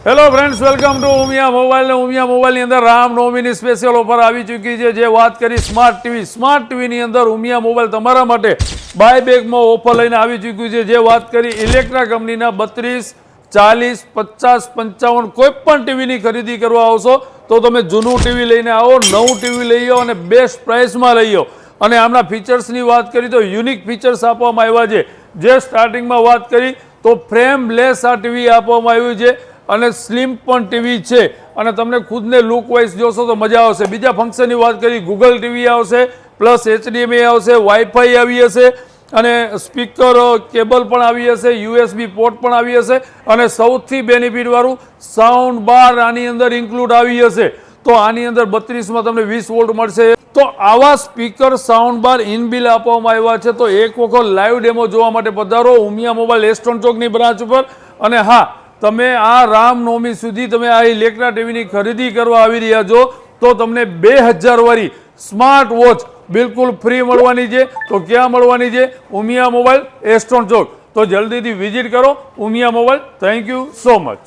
Hello friends, welcome to Umiya mobile. Umiya મોબાઈલની અંદર રામનવમીની special offer આવી ચૂકી છે. જે વાત કરી સ્માર્ટ ટીવીની અંદર ઉમિયા મોબાઈલ તમારા માટે બાય બેગમાં ઓફર લઈને આવી ચૂક્યું છે. જે વાત કરી ઇલેક્ટ્રા કંપનીના 32, 40, 50, 55 કોઈ પણ ટીવીની ખરીદી કરવા આવશો તો તમે જૂનું ટીવી લઈને આવો, નવું ટીવી લઈ આવો અને બેસ્ટ પ્રાઇસમાં લઈ આવો. અને આમના ફીચર્સની વાત કરી તો યુનિક ફીચર્સ આપવામાં આવ્યા છે. જે સ્ટાર્ટિંગમાં વાત કરી તો ફ્રેમલેસ આ ટીવી આપવામાં આવ્યું છે અને સ્લિમ પણ ટીવી છે અને તમને ખુદને લુક વાઇઝ જોશો તો મજા આવશે. બીજા ફંક્શનની વાત કરી, ગૂગલ ટીવી આવશે, પ્લસ HDMI આવશે, વાઈફાઈ આવી હશે અને સ્પીકર કેબલ પણ આવી હશે, USB પોર્ટ પણ આવી હશે અને સૌથી બેનિફિટવાળું સાઉન્ડ બાર આની અંદર ઇન્ક્લુડ આવી હશે. તો આની અંદર 32માં તમને 20 વોલ્ટ મળશે. તો આવા સ્પીકર સાઉન્ડ બાર ઇનબિલ આપવામાં આવ્યા છે. તો એક વખત લાઈવ ડેમો જોવા માટે પધારો ઉમિયા મોબાઈલ એસ્ટ્રોન ચોકની બ્રાન્ચ ઉપર. અને હા, તમે આ રામનવમી સુધી તમે આ ઇલેક્ટ્રા ટીવીની ખરીદી કરવા આવી રહ્યા છો તો તમને 2000 વાળી સ્માર્ટ વોચ બિલકુલ ફ્રી મળવાની છે. તો ક્યાં મળવાની છે? ઉમિયા મોબાઈલ એસ્ટ્રોન ચોક. તો જલ્દીથી વિઝિટ કરો Umiya mobile. Thank you so much.